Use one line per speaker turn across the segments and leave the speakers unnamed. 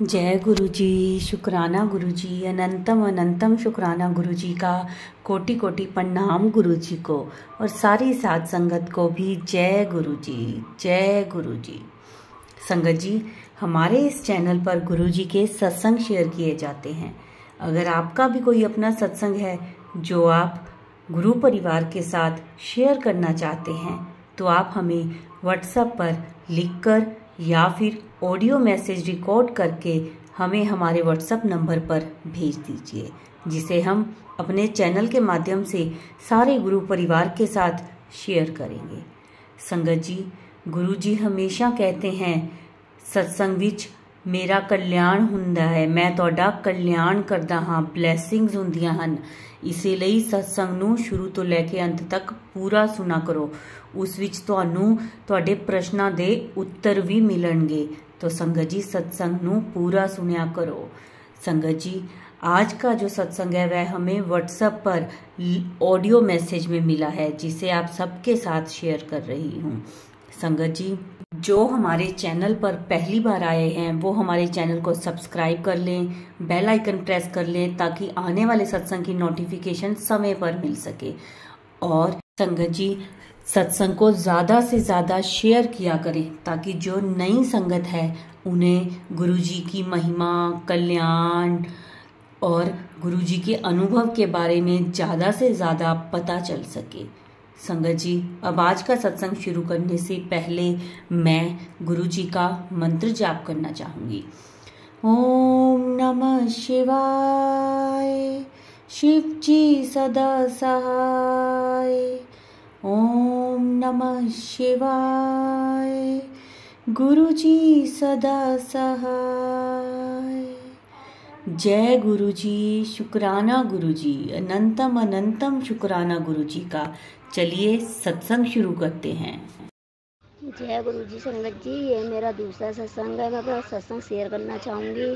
जय गुरु जी। शुक्राना गुरु जी, अनंतम अनंतम शुक्राना गुरु जी का। कोटि कोटि प्रणाम गुरु जी को और सारी साध संगत को भी जय गुरु जी, जय गुरु जी। संगत जी, हमारे इस चैनल पर गुरु जी के सत्संग शेयर किए जाते हैं। अगर आपका भी कोई अपना सत्संग है जो आप गुरु परिवार के साथ शेयर करना चाहते हैं तो आप हमें व्हाट्सएप पर लिखकर या फिर ऑडियो मैसेज रिकॉर्ड करके हमें हमारे व्हाट्सएप नंबर पर भेज दीजिए, जिसे हम अपने चैनल के माध्यम से सारे गुरु परिवार के साथ शेयर करेंगे। संगत जी, गुरु जी हमेशा कहते हैं सत्संग विच मेरा कल्याण हुंदा है, मैं ਤੁਹਾਡਾ कल्याण करदा हाँ, ब्लैसिंग्स ਹੁੰਦੀਆਂ ਹਨ। ਇਸੇ ਲਈ ਸਤਸੰਗ ਨੂੰ ਸ਼ੁਰੂ ਤੋਂ ਲੈ ਕੇ ਅੰਤ ਤੱਕ ਪੂਰਾ ਸੁਣਾ ਕਰੋ। ਉਸ ਵਿੱਚ ਤੁਹਾਨੂੰ ਤੁਹਾਡੇ ਪ੍ਰਸ਼ਨਾਂ ਦੇ ਉੱਤਰ ਵੀ ਮਿਲਣਗੇ। तो संगत जी, सत्संग ਨੂੰ पूरा सुनिया करो। संगत जी, आज का जो सत्संग है वह हमें व्हाट्सएप पर ऑडियो मैसेज में मिला है, जिसे आप सबके साथ शेयर कर रही हूँ। संगत जी, जो हमारे चैनल पर पहली बार आए हैं वो हमारे चैनल को सब्सक्राइब कर लें, बेल आइकन प्रेस कर लें ताकि आने वाले सत्संग की नोटिफिकेशन समय पर मिल सके। और संगत जी, सत्संग को ज़्यादा से ज़्यादा शेयर किया करें ताकि जो नई संगत है उन्हें गुरुजी की महिमा, कल्याण और गुरुजी के अनुभव के बारे में ज़्यादा से ज़्यादा पता चल सके। संगत जी, अब आज का सत्संग शुरू करने से पहले मैं गुरुजी का मंत्र जाप करना चाहूँगी। ओम नमः शिवाय, शिव जी सदा सहाय। ओम नमः शिवाय, गुरु जी सदा सहाय। जय गुरु जी, शुक्राना गुरु जी, अनंतम अनंतम शुक्राना गुरु जी का। चलिए सत्संग शुरू करते हैं।
जय गुरु जी। संगत जी, ये मेरा दूसरा सत्संग है। मैं अपना सत्संग शेयर करना चाहूँगी।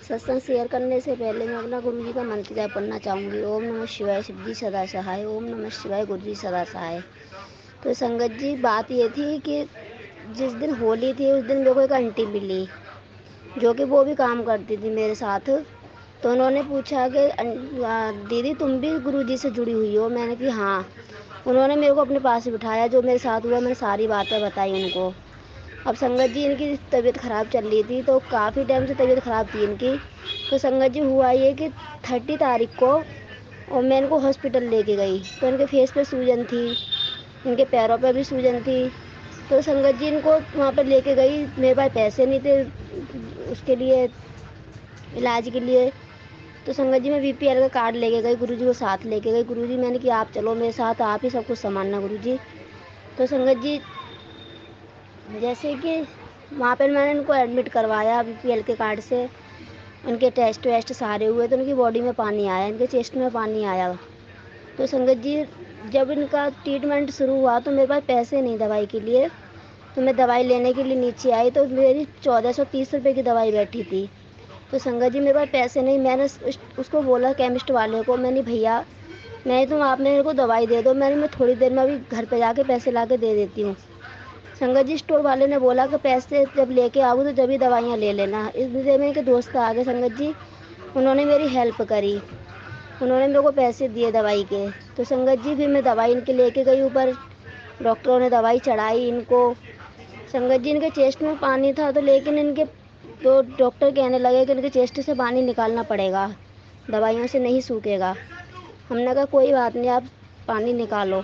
सत्संग शेयर करने से पहले मैं अपना गुरु जी का मंत्र जाप करना चाहूँगी। ओम नमः शिवाय, शिव जी सदा सहाय। ओम नमः शिवाय, गुरु जी सदा सहाय। तो संगत जी, बात ये थी कि जिस दिन होली थी उस दिन मेरे को एक आंटी मिली जो कि वो भी काम करती थी मेरे साथ। तो उन्होंने पूछा कि दीदी तुम भी गुरु जी से जुड़ी हुई हो? मैंने कहा हाँ। उन्होंने मेरे को अपने पास बिठाया, जो मेरे साथ हुआ मैंने सारी बातें बताई उनको। अब संगत जी, इनकी तबीयत ख़राब चल रही थी, तो काफ़ी टाइम से तबीयत ख़राब थी इनकी। तो संगत जी, हुआ ये कि 30 तारीख को और मैं इनको हॉस्पिटल लेके गई। तो इनके फेस पे सूजन थी, इनके पैरों पे भी सूजन थी। तो संगत जी, इनको वहाँ पर लेके गई। मेरे पास पैसे नहीं थे उसके लिए, इलाज के लिए। तो संगत जी, मैं बीपीएल का कार्ड लेके गई, गुरुजी को साथ लेके गई। गुरुजी, मैंने कि आप चलो मेरे साथ, आप ही सब कुछ संभालना गुरुजी। तो संगत जी, जैसे कि वहाँ पर मैंने इनको एडमिट करवाया बीपीएल के कार्ड से। उनके टेस्ट वेस्ट सारे हुए तो उनकी बॉडी में पानी आया, इनके चेस्ट में पानी आया। तो संगत जी, जब इनका ट्रीटमेंट शुरू हुआ तो मेरे पास पैसे नहीं दवाई के लिए। तो मैं दवाई लेने के लिए नीचे आई तो मेरी 1430 रुपये की दवाई बैठी थी। तो संगत जी, मेरे पास पैसे नहीं। मैंने उसको बोला, केमिस्ट वाले को, मैंने भैया नहीं तुम आप मेरे को दवाई दे दो, मैं थोड़ी देर में अभी घर पे जाके पैसे ला के दे देती हूँ। संगत जी, स्टोर वाले ने बोला कि पैसे जब लेके आओ तो जब ही दवाइयाँ ले लेना। इसलिए मेरे दोस्त आ गए संगत जी, उन्होंने मेरी हेल्प करी, उन्होंने मेरे को पैसे दिए दवाई के। तो संगत जी, फिर मैं दवाई इनके लेके गई ऊपर, डॉक्टरों ने दवाई चढ़ाई इनको। संगत जी, इनके चेस्ट में पानी था तो लेकिन इनके तो डॉक्टर कहने लगे कि इनके चेस्ट से पानी निकालना पड़ेगा, दवाइयों से नहीं सूखेगा। हमने कहा कोई बात नहीं, आप पानी निकालो।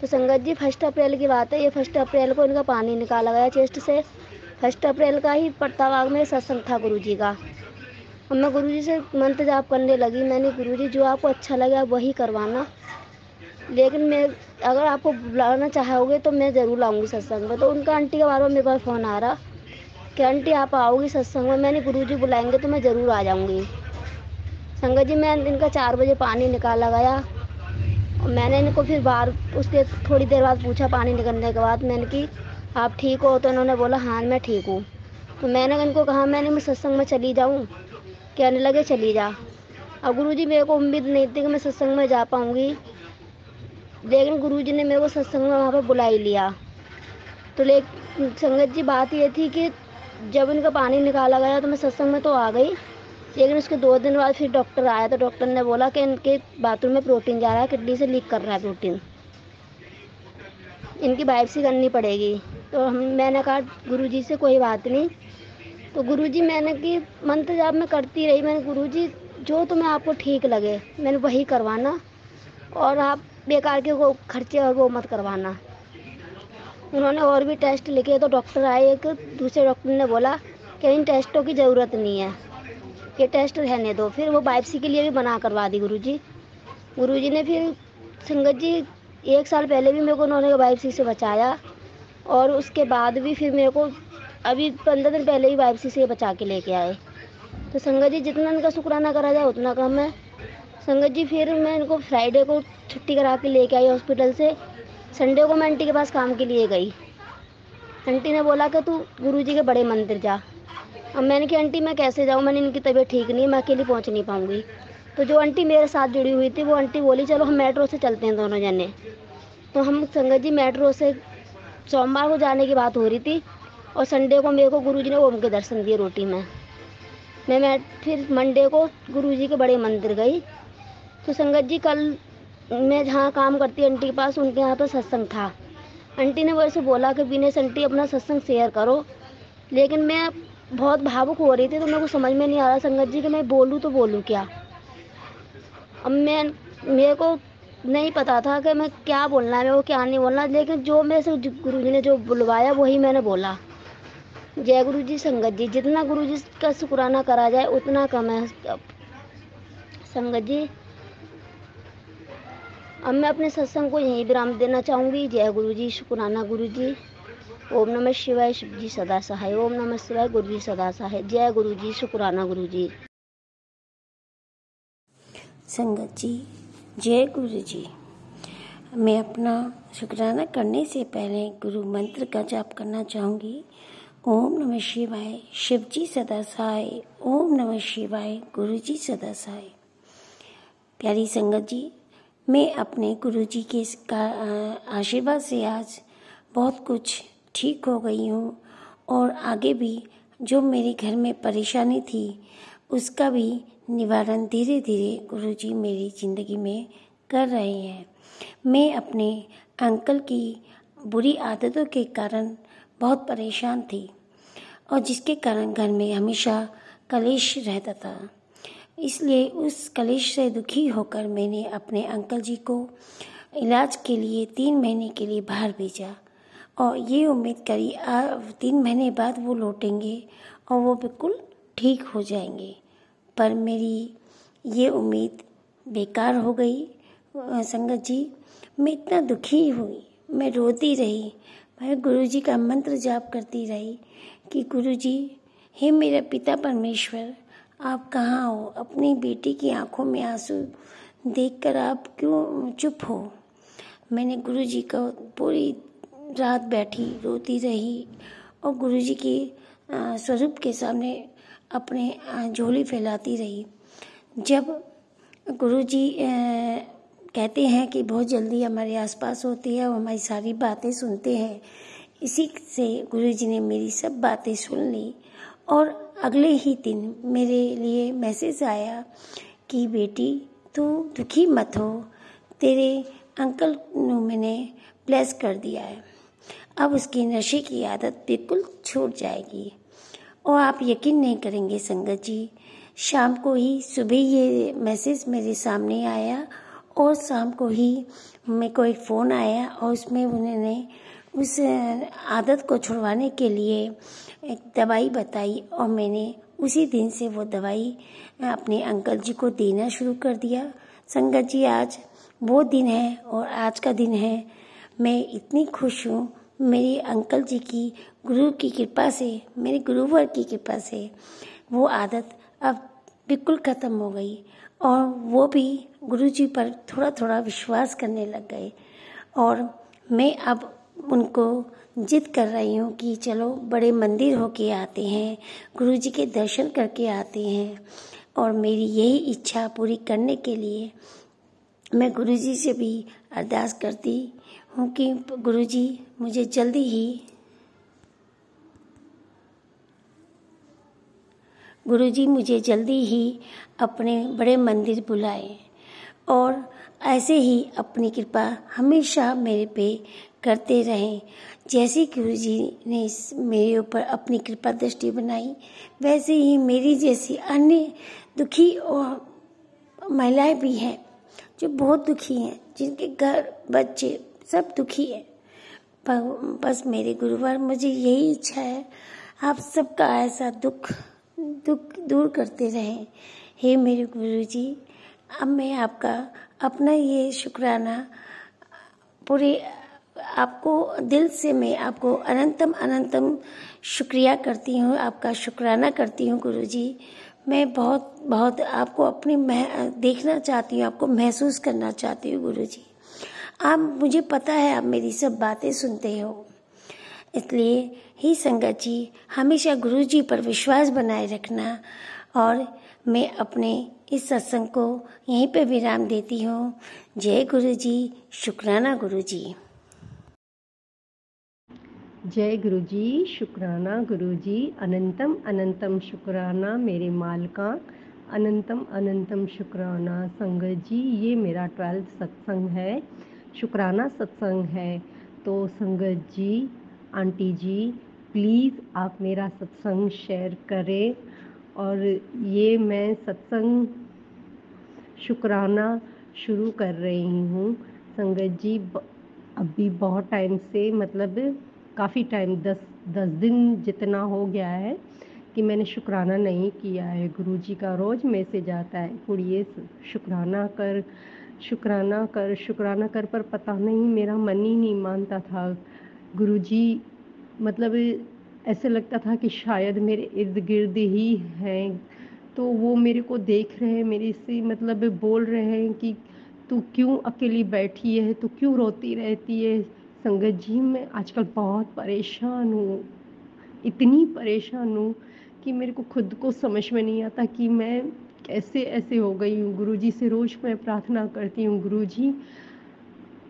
तो संगत जी, 1 अप्रैल की बात है, ये 1 अप्रैल को इनका पानी निकाला गया चेस्ट से। 1 अप्रैल का ही पड़ताबाग में सत्संग था गुरु जी का। अब मैं गुरु जी से मंत्र जाप करने लगी। मैंने गुरु जी, जो आपको अच्छा लगे आप वही करवाना, लेकिन मैं अगर आपको बुलाना चाहोगे तो मैं ज़रूर आऊँगी सत्संग में। तो उनका आंटी का बार बार मेरे पास फ़ोन आ रहा कि आंटी आप आओगी सत्संग में? मैंने गुरुजी बुलाएंगे तो मैं ज़रूर आ जाऊंगी। संगत जी, मैं इनका 4 बजे पानी निकाला गया और मैंने इनको फिर बाहर उसके थोड़ी देर बाद पूछा पानी निकलने के बाद, मैंने कि आप ठीक हो? तो इन्होंने बोला हाँ मैं ठीक हूँ। तो मैंने इनको कहा मैं सत्संग में चली जाऊँ? कहने लगे चली जा। अब गुरुजी, मेरे को उम्मीद नहीं थी कि मैं सत्संग में जा पाऊँगी, लेकिन गुरुजी ने मेरे को सत्संग में वहाँ पर बुला ही लिया। तो संगत जी, बात ये थी कि जब इनका पानी निकाला गया तो मैं सत्संग में तो आ गई, लेकिन उसके 2 दिन बाद फिर डॉक्टर आया तो डॉक्टर ने बोला कि इनके बाथरूम में प्रोटीन जा रहा है, किडनी से लीक कर रहा है प्रोटीन, इनकी बायोप्सी करनी पड़ेगी। तो मैंने कहा गुरुजी से कोई बात नहीं। तो गुरुजी मैंने कि मंत्र जाप मैं करती रही, मैंने गुरुजी जो तुम्हें आपको ठीक लगे मैंने वही करवाना, और आप बेकार के वो खर्चे और वो मत करवाना। उन्होंने और भी टेस्ट लिखे तो डॉक्टर आए, एक दूसरे डॉक्टर ने बोला कि इन टेस्टों की ज़रूरत नहीं है, ये टेस्ट रहने दो। फिर वो बायोप्सी के लिए भी मना करवा दी गुरुजी। गुरुजी ने फिर संगत जी 1 साल पहले भी मेरे को उन्होंने बायोप्सी से बचाया, और उसके बाद भी फिर मेरे को अभी 15 दिन पहले ही बायोप्सी से बचा के लेके आए। तो संगत जी जितना इनका शुक्राना करा जाए उतना कम है। संगत जी फिर मैं इनको फ्राइडे को छुट्टी करा के लेके आई हॉस्पिटल से। संडे को मैं आंटी के पास काम के लिए गई। आंटी ने बोला कि तू गुरुजी के बड़े मंदिर जा। अब मैंने कहा आंटी मैं कैसे जाऊँ, मैंने इनकी तबीयत ठीक नहीं है, मैं अकेली पहुँच नहीं पाऊँगी। तो जो आंटी मेरे साथ जुड़ी हुई थी वो आंटी बोली चलो हम मेट्रो से चलते हैं दोनों जने। तो हम संगत जी मेट्रो से सोमवार को जाने की बात हो रही थी, और संडे को मेरे को गुरुजी ने ओम के दर्शन दिए रोटी में। मैं फिर मंडे को गुरुजी के बड़े मंदिर गई। तो संगत जी कल मैं जहाँ काम करती आंटी के पास, उनके यहाँ पर सत्संग था। आंटी ने वैसे बोला कि विनेश आंटी अपना सत्संग शेयर करो, लेकिन मैं बहुत भावुक हो रही थी तो मेरे को समझ में नहीं आ रहा संगत जी कि मैं बोलूँ तो बोलूँ क्या। अब मेरे को नहीं पता था कि मैं क्या बोलना है, मेरे को क्या नहीं बोलना, लेकिन जो मेरे से गुरुजी ने जो बुलवाया वही मैंने बोला। जय गुरु जी। संगत जी जितना गुरुजी का शुक्राना करा जाए उतना कम है। संगत जी अब मैं अपने सत्संग को यहीं विराम देना चाहूँगी। जय गुरु जी, शुक्राना गुरु जी। ओम नमः शिवाय, शिव जी सदा सहाय। ओम नमः शिवाय, गुरु जी सदा सहाय। जय गुरु जी, शुक्राना गुरु जी।
संगत जी जय गुरु जी। मैं अपना शुक्राना करने से पहले गुरु मंत्र का जाप करना चाहूँगी। ओम नमः शिवाय, शिव जी सदा सहाय। ओम नमः शिवाय, गुरु जी सदा सहाय। प्यारी संगत जी, मैं अपने गुरु जी के आशीर्वाद से आज बहुत कुछ ठीक हो गई हूँ, और आगे भी जो मेरे घर में परेशानी थी उसका भी निवारण धीरे धीरे गुरु जी मेरी ज़िंदगी में कर रहे हैं। मैं अपने अंकल की बुरी आदतों के कारण बहुत परेशान थी, और जिसके कारण घर में हमेशा कलेश रहता था। इसलिए उस कलेश से दुखी होकर मैंने अपने अंकल जी को इलाज के लिए 3 महीने के लिए बाहर भेजा, और ये उम्मीद करी 3 महीने बाद वो लौटेंगे और वो बिल्कुल ठीक हो जाएंगे। पर मेरी ये उम्मीद बेकार हो गई। संगत जी मैं इतना दुखी हुई, मैं रोती रही, मैं गुरु जी का मंत्र जाप करती रही कि गुरु जी, हे मेरा पिता परमेश्वर, आप कहाँ हो? अपनी बेटी की आंखों में आंसू देखकर आप क्यों चुप हो? मैंने गुरु जी को पूरी रात बैठी रोती रही, और गुरु जी के स्वरूप के सामने अपने झोली फैलाती रही। जब गुरुजी कहते हैं कि बहुत जल्दी हमारे आसपास होती है और हमारी सारी बातें सुनते हैं, इसी से गुरुजी ने मेरी सब बातें सुन ली, और अगले ही दिन मेरे लिए मैसेज आया कि बेटी तू दुखी मत हो, तेरे अंकल ने मैंने ब्लेस कर दिया है, अब उसकी नशे की आदत बिल्कुल छूट जाएगी। और आप यकीन नहीं करेंगे संगत जी, शाम को ही सुबह ये मैसेज मेरे सामने आया, और शाम को ही मेरे को एक फ़ोन आया, और उसमें उन्होंने उस आदत को छुड़वाने के लिए एक दवाई बताई, और मैंने उसी दिन से वो दवाई अपने अंकल जी को देना शुरू कर दिया। संगत जी आज वो दिन है, और आज का दिन है, मैं इतनी खुश हूँ। मेरे अंकल जी की गुरु की कृपा से, मेरे गुरुवर की कृपा से वो आदत अब बिल्कुल ख़त्म हो गई, और वो भी गुरु जी पर थोड़ा थोड़ा विश्वास करने लग गए। और मैं अब उनको जिद कर रही हूँ कि चलो बड़े मंदिर होके आते हैं, गुरु जी के दर्शन करके आते हैं, और मेरी यही इच्छा पूरी करने के लिए मैं गुरु जी से भी अरदास करती हूँ कि गुरु जी मुझे जल्दी ही गुरुजी मुझे जल्दी ही अपने बड़े मंदिर बुलाए और ऐसे ही अपनी कृपा हमेशा मेरे पे करते रहें। जैसे गुरुजी ने मेरे ऊपर अपनी कृपा दृष्टि बनाई, वैसे ही मेरी जैसी अन्य दुखी और महिलाएं भी हैं जो बहुत दुखी हैं, जिनके घर बच्चे सब दुखी हैं। बस मेरे गुरुवर, मुझे यही इच्छा है आप सबका ऐसा दुख दूर करते रहें। हे मेरे गुरुजी, अब मैं आपका अपना ये शुक्राना पूरे आपको दिल से मैं आपको अनंतम शुक्रिया करती हूँ, आपका शुक्राना करती हूँ गुरुजी। मैं बहुत बहुत आपको अपनी देखना चाहती हूँ, आपको महसूस करना चाहती हूँ गुरुजी। आप, मुझे पता है आप मेरी सब बातें सुनते हो, इसलिए ही संगत जी हमेशा गुरुजी पर विश्वास बनाए रखना। और मैं अपने इस सत्संग को यहीं पे विराम देती हूँ। जय गुरुजी, शुक्राना गुरुजी।
जय गुरुजी, शुक्राना गुरुजी, अनंतम अनंतम शुक्राना मेरे मालका, अनंतम अनंतम शुक्राना संगत जी। ये मेरा 12th सत्संग है, शुक्राना सत्संग है। तो संगत जी, आंटी जी, प्लीज़ आप मेरा सत्संग शेयर करें। और ये मैं सत्संग शुक्राना शुरू कर रही हूँ संगत जी। अभी बहुत टाइम से, मतलब काफ़ी टाइम, 10 दिन जितना हो गया है कि मैंने शुक्राना नहीं किया है। गुरुजी का रोज़ मैसेज आता है, कुड़िए शुक्राना कर, शुक्राना कर, शुक्राना कर, पर पता नहीं मेरा मन ही नहीं मानता था। गुरुजी, मतलब ऐसे लगता था कि शायद मेरे इर्द गिर्द ही हैं, तो वो मेरे को देख रहे हैं, मेरे से मतलब बोल रहे हैं कि तू क्यों अकेली बैठी है, तू क्यों रोती रहती है। संगत जी, मैं आजकल बहुत परेशान हूँ, इतनी परेशान हूँ कि मेरे को खुद को समझ में नहीं आता कि मैं कैसे ऐसे हो गई हूँ। गुरुजी से रोज़ मैं प्रार्थना करती हूँ, गुरुजी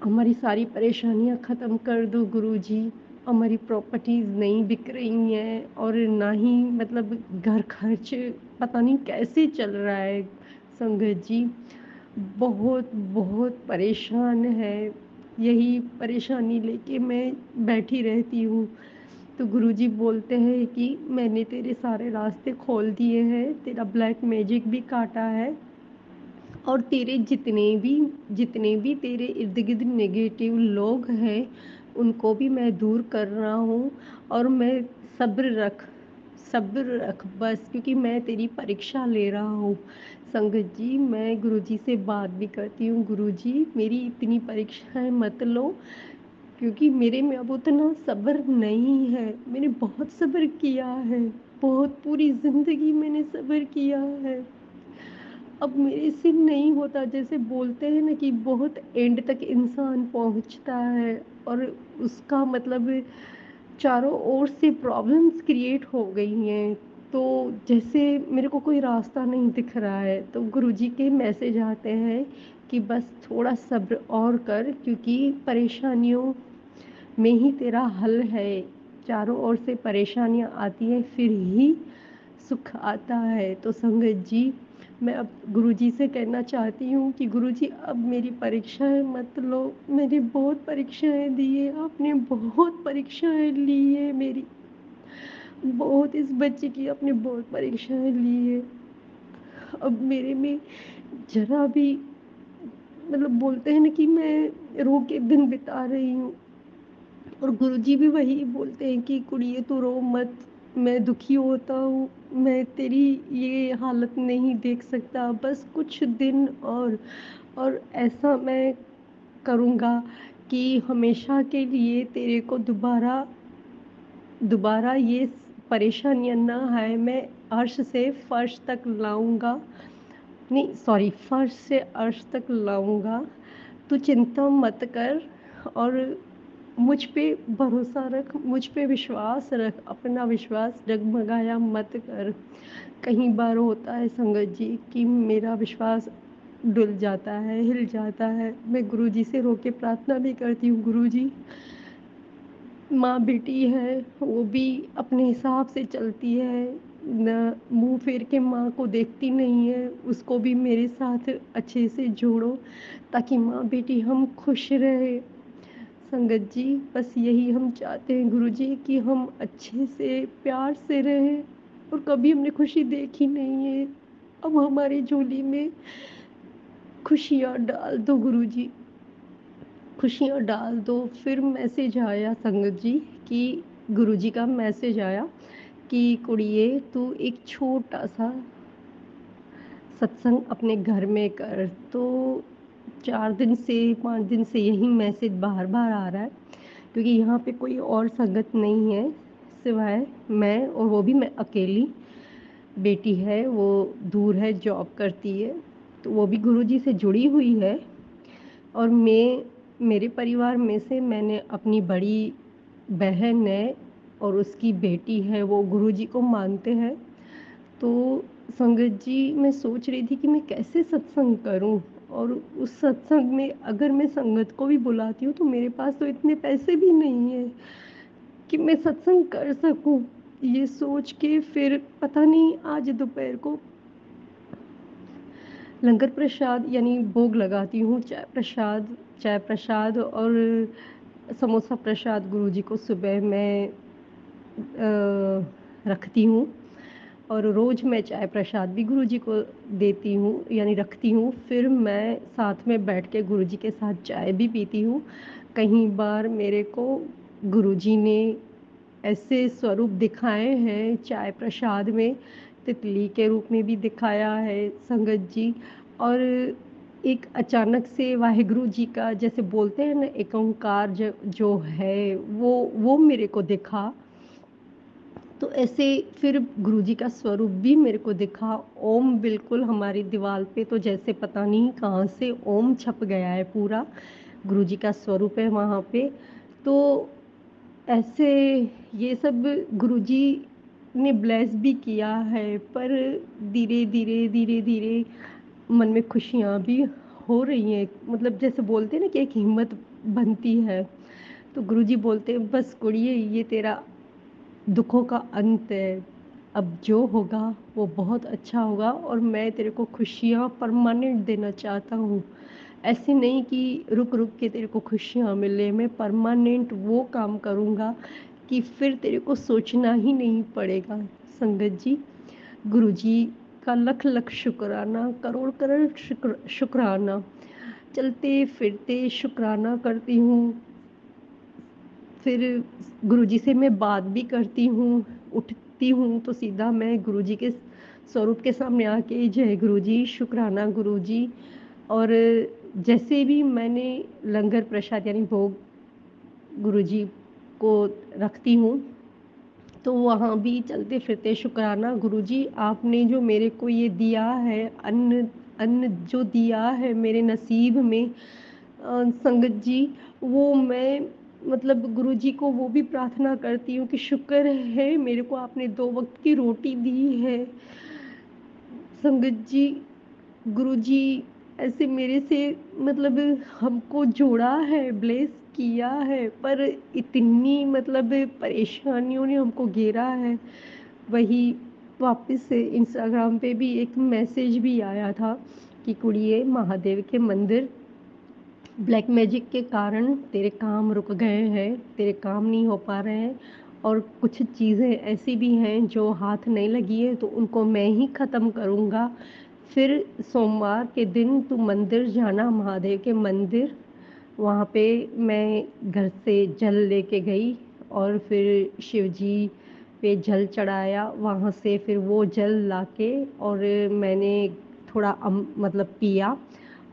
हमारी सारी परेशानियाँ ख़त्म कर दो गुरुजी। हमारी प्रॉपर्टीज़ नहीं बिक रही हैं और ना ही मतलब घर खर्च पता नहीं कैसे चल रहा है। संगत जी, बहुत बहुत परेशान है, यही परेशानी लेके मैं बैठी रहती हूँ। तो गुरुजी बोलते हैं कि मैंने तेरे सारे रास्ते खोल दिए हैं, तेरा ब्लैक मैजिक भी काटा है, और तेरे जितने भी तेरे इर्द गिर्द नेगेटिव लोग हैं उनको भी मैं दूर कर रहा हूँ। और मैं सब्र रख बस, क्योंकि मैं तेरी परीक्षा ले रहा हूँ। संगत जी, मैं गुरुजी से बात भी करती हूँ, गुरुजी मेरी इतनी परीक्षाएं मत लो, क्योंकि मेरे में अब उतना सब्र नहीं है। मैंने बहुत सब्र किया है, बहुत, पूरी ज़िंदगी मैंने सब्र किया है, अब मेरे से नहीं होता। जैसे बोलते हैं ना कि बहुत एंड तक इंसान पहुंचता है और उसका मतलब चारों ओर से प्रॉब्लम्स क्रिएट हो गई हैं, तो जैसे मेरे को कोई रास्ता नहीं दिख रहा है। तो गुरुजी के मैसेज आते हैं कि बस थोड़ा सब्र और कर, क्योंकि परेशानियों में ही तेरा हल है। चारों ओर से परेशानियां आती हैं, फिर ही सुख आता है। तो संगत जी, मैं अब गुरुजी से कहना चाहती हूँ कि गुरुजी अब मेरी परीक्षाएं मत लो। मैंने बहुत परीक्षाएं दी है, आपने बहुत परीक्षाएं ली है मेरी, बहुत, इस बच्चे की आपने बहुत परीक्षाएं ली है। अब मेरे में जरा भी, मतलब बोलते हैं ना कि मैं रो के दिन बिता रही हूँ, और गुरुजी भी वही बोलते हैं कि कुड़िए तू रो मत, मैं दुखी होता हूँ, मैं तेरी ये हालत नहीं देख सकता, बस कुछ दिन और ऐसा मैं करूँगा कि हमेशा के लिए तेरे को दोबारा ये परेशानियाँ ना आए। मैं अर्श से फर्श तक लाऊंगा, नहीं सॉरी, फर्श से अर्श तक लाऊंगा। तू चिंता मत कर और मुझ पे भरोसा रख, मुझ पे विश्वास रख, अपना विश्वास डगमगाया मत कर। कई बार होता है संगत जी कि मेरा विश्वास डुल जाता है, हिल जाता है। मैं गुरुजी से रो के प्रार्थना भी करती हूँ, गुरुजी माँ बेटी है, वो भी अपने हिसाब से चलती है, न मुंह फेर के माँ को देखती नहीं है, उसको भी मेरे साथ अच्छे से जोड़ो ताकि माँ बेटी हम खुश रहे। संगत जी, बस यही हम चाहते हैं गुरुजी कि हम अच्छे से प्यार से रहें, और कभी हमने खुशी देखी नहीं है। अब हमारी झोली में खुशियाँ डाल दो गुरुजी, खुशियाँ डाल दो। फिर मैसेज आया संगत जी कि गुरुजी का मैसेज आया कि कुड़िए तू एक छोटा सा सत्संग अपने घर में कर। तो 4 दिन से 5 दिन से यही मैसेज बार-बार आ रहा है, क्योंकि यहाँ पे कोई और संगत नहीं है सिवाय मैं, और वो भी मैं अकेली। बेटी है वो दूर है, जॉब करती है, तो वो भी गुरुजी से जुड़ी हुई है। और मेरे परिवार में से मैंने अपनी बड़ी बहन है और उसकी बेटी है, वो गुरुजी को मानते हैं। तो संगत जी, मैं सोच रही थी कि मैं कैसे सत्संग करूं, और उस सत्संग में अगर मैं संगत को भी बुलाती हूँ तो मेरे पास तो इतने पैसे भी नहीं है कि मैं सत्संग कर सकूं। ये सोच के फिर पता नहीं, आज दोपहर को लंगर प्रसाद यानी भोग लगाती हूँ, चाय प्रसाद और समोसा प्रसाद गुरुजी को सुबह मैं रखती हूँ। और रोज़ मैं चाय प्रसाद भी गुरुजी को देती हूँ यानी रखती हूँ। फिर मैं साथ में बैठ के गुरुजी के साथ चाय भी पीती हूँ। कई बार मेरे को गुरुजी ने ऐसे स्वरूप दिखाए हैं चाय प्रसाद में, तितली के रूप में भी दिखाया है संगत जी। और एक अचानक से वाहिगुरु जी का जैसे बोलते हैं ना, एक ओंकार जो है वो मेरे को दिखा। तो ऐसे फिर गुरुजी का स्वरूप भी मेरे को दिखा। ओम बिल्कुल हमारी दीवार पे तो जैसे पता नहीं कहाँ से ओम छप गया है, पूरा गुरुजी का स्वरूप है वहाँ पे। तो ऐसे ये सब गुरुजी ने ब्लेस भी किया है, पर धीरे धीरे मन में खुशियाँ भी हो रही हैं। मतलब जैसे बोलते हैं ना कि एक हिम्मत बनती है। तो गुरुजी बोलते हैं बस कुड़िए, ये तेरा दुखों का अंत है, अब जो होगा वो बहुत अच्छा होगा, और मैं तेरे को खुशियाँ परमानेंट देना चाहता हूँ। ऐसे नहीं कि रुक रुक के तेरे को खुशियाँ मिले, मैं परमानेंट वो काम करूँगा कि फिर तेरे को सोचना ही नहीं पड़ेगा। संगत जी, गुरुजी का लख लख शुक्राना, करोड़ करोड़ शुक्राना। चलते फिरते शुक्राना करती हूँ। फिर गुरुजी से मैं बात भी करती हूँ, उठती हूँ तो सीधा मैं गुरुजी के स्वरूप के सामने आके जय गुरुजी, शुक्राना गुरुजी। और जैसे भी मैंने लंगर प्रसाद यानी भोग गुरुजी को रखती हूँ, तो वहाँ भी चलते फिरते शुक्राना गुरुजी, आपने जो मेरे को ये दिया है, अन्न अन्न जो दिया है मेरे नसीब में, संगत जी, वो मैं मतलब गुरुजी को वो भी प्रार्थना करती हूँ कि शुक्र है मेरे को आपने 2 वक्त की रोटी दी है। संगत जी, गुरुजी ऐसे मेरे से मतलब हमको जोड़ा है, ब्लेस किया है, पर इतनी मतलब परेशानियों ने हमको घेरा है। वही वापस से इंस्टाग्राम पे भी एक मैसेज भी आया था कि कुड़िए, महादेव के मंदिर ब्लैक मैजिक के कारण तेरे काम रुक गए हैं, तेरे काम नहीं हो पा रहे हैं, और कुछ चीज़ें ऐसी भी हैं जो हाथ नहीं लगी है, तो उनको मैं ही ख़त्म करूँगा। फिर सोमवार के दिन तू मंदिर जाना, महादेव के मंदिर। वहाँ पे मैं घर से जल लेके गई और फिर शिव जी पे जल चढ़ाया। वहाँ से फिर वो जल लाके और मैंने थोड़ा मतलब पिया,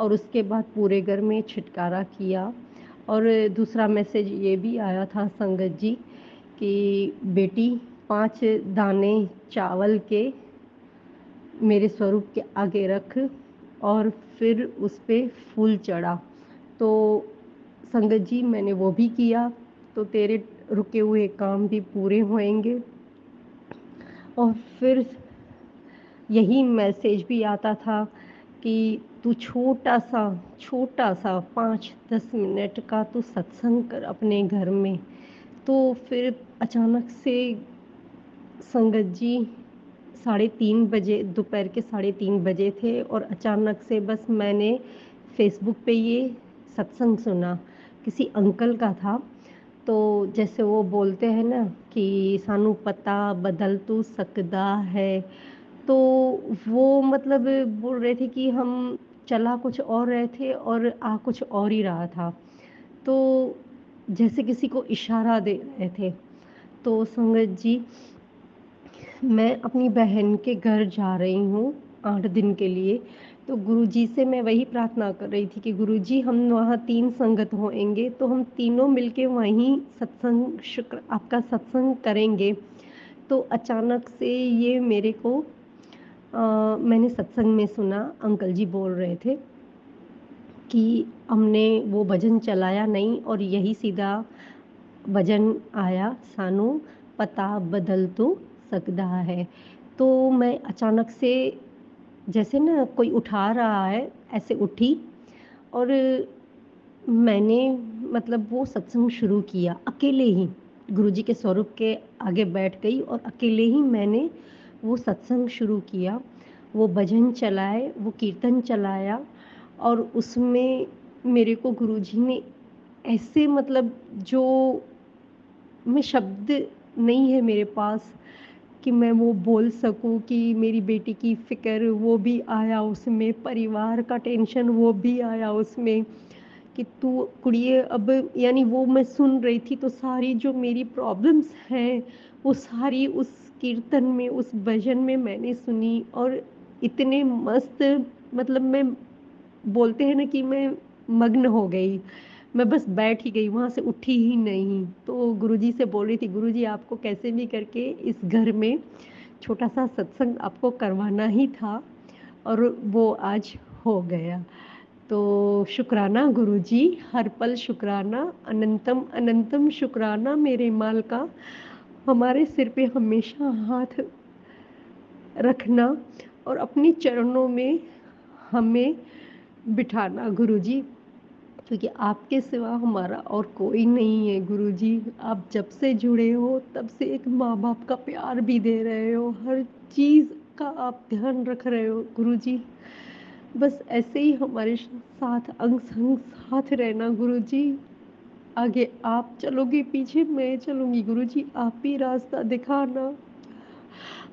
और उसके बाद पूरे घर में छिटकारा किया। और दूसरा मैसेज ये भी आया था संगत जी कि बेटी 5 दाने चावल के मेरे स्वरूप के आगे रख, और फिर उस पे फूल चढ़ा। तो संगत जी, मैंने वो भी किया, तो तेरे रुके हुए काम भी पूरे होंगे। और फिर यही मैसेज भी आता था कि तू छोटा सा 5-10 मिनट का तू सत्संग कर अपने घर में। तो फिर अचानक से संगत जी 3:30 बजे, दोपहर के 3:30 बजे थे और अचानक से बस मैंने फेसबुक पे ये सत्संग सुना, किसी अंकल का था। तो जैसे वो बोलते हैं ना कि सानू पता बदल तू सकदा है, तो वो मतलब बोल रहे थे कि हम चला कुछ और रहे थे और आ कुछ और ही रहा था। तो जैसे किसी को इशारा दे रहे थे। तो संगत जी, मैं अपनी बहन के घर जा रही हूँ 8 दिन के लिए। तो गुरुजी से मैं वही प्रार्थना कर रही थी कि गुरुजी, हम वहाँ 3 संगत होंगे तो हम तीनों मिलके वहीं सत्संग, शुक्र आपका सत्संग करेंगे। तो अचानक से ये मेरे को मैंने सत्संग में सुना, अंकल जी बोल रहे थे कि हमने वो भजन चलाया नहीं और यही सीधा भजन आया, सानू पता बदल तो सकदा है। तो मैं अचानक से, जैसे ना कोई उठा रहा है, ऐसे उठी और मैंने मतलब वो सत्संग शुरू किया अकेले ही, गुरुजी के स्वरूप के आगे बैठ गई और अकेले ही मैंने वो सत्संग शुरू किया। वो भजन चलाए, वो कीर्तन चलाया और उसमें मेरे को गुरुजी ने ऐसे मतलब, जो मैं शब्द नहीं है मेरे पास कि मैं वो बोल सकूं कि मेरी बेटी की फ़िक्र वो भी आया उसमें, परिवार का टेंशन वो भी आया उसमें कि तू कुड़िए अब, यानी वो मैं सुन रही थी तो सारी जो मेरी प्रॉब्लम्स हैं वो सारी उस कीर्तन में, उस भजन में मैंने सुनी। और इतने मस्त, मतलब मैं, बोलते हैं ना कि मैं मग्न हो गई, मैं बस बैठ ही गई, वहाँ से उठी ही नहीं। तो गुरुजी से बोल रही थी, गुरुजी आपको कैसे भी करके इस घर में छोटा सा सत्संग आपको करवाना ही था और वो आज हो गया। तो शुक्राना गुरुजी, हर पल शुक्राना, अनंतम अनंतम शुक्राना मेरे माल का, हमारे सिर पे हमेशा हाथ रखना और अपने चरणों में हमें बिठाना गुरुजी, क्योंकि आपके सिवा हमारा और कोई नहीं है गुरुजी। आप जब से जुड़े हो तब से एक माँ बाप का प्यार भी दे रहे हो, हर चीज़ का आप ध्यान रख रहे हो गुरुजी। बस ऐसे ही हमारे साथ अंग संग साथ रहना गुरुजी। आगे आप चलोगे, पीछे मैं चलूँगी गुरुजी, आप ही रास्ता दिखाना।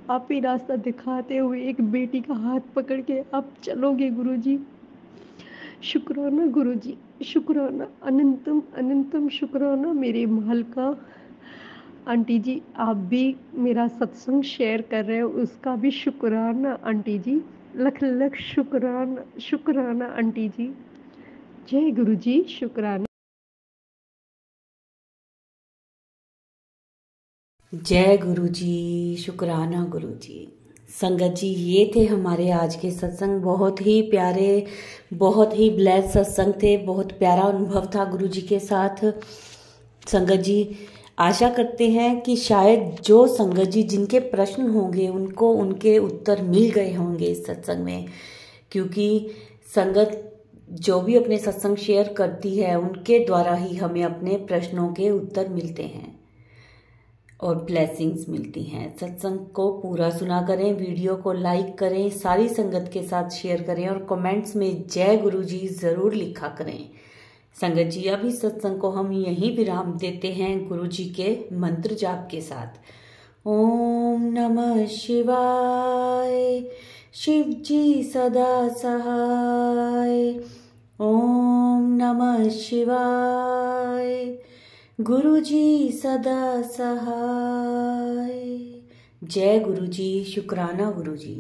आप ही रास्ता दिखाते हुए एक बेटी का हाथ पकड़ के आप चलोगे गुरुजी। शुक्राना गुरुजी, शुक्राना, अनंतम अनंतम शुक्राना मेरे मालका। आंटी जी, आप भी मेरा सत्संग शेयर कर रहे हो, उसका भी शुक्राना आंटी जी, लख लख शुक्राना, शुक्राना आंटी जी। जय गुरुजी, शुक्राना।
जय गुरुजी, शुक्राना गुरुजी। संगत जी, ये थे हमारे आज के सत्संग, बहुत ही प्यारे, बहुत ही ब्लेस्ड सत्संग थे, बहुत प्यारा अनुभव था गुरुजी के साथ। संगत जी, आशा करते हैं कि शायद जो संगत जी जिनके प्रश्न होंगे उनको उनके उत्तर मिल गए होंगे इस सत्संग में, क्योंकि संगत जो भी अपने सत्संग शेयर करती है उनके द्वारा ही हमें अपने प्रश्नों के उत्तर मिलते हैं और ब्लेसिंग्स मिलती हैं। सत्संग को पूरा सुना करें, वीडियो को लाइक करें, सारी संगत के साथ शेयर करें और कमेंट्स में जय गुरुजी ज़रूर लिखा करें। संगत जी, अभी सत्संग को हम यहीं विराम देते हैं गुरुजी के मंत्र जाप के साथ। ओम नमः शिवाय, शिव जी सदा सहाय। ओम नमः शिवाय, गुरुजी सदा सहाय। जय गुरुजी, शुक्राना गुरुजी।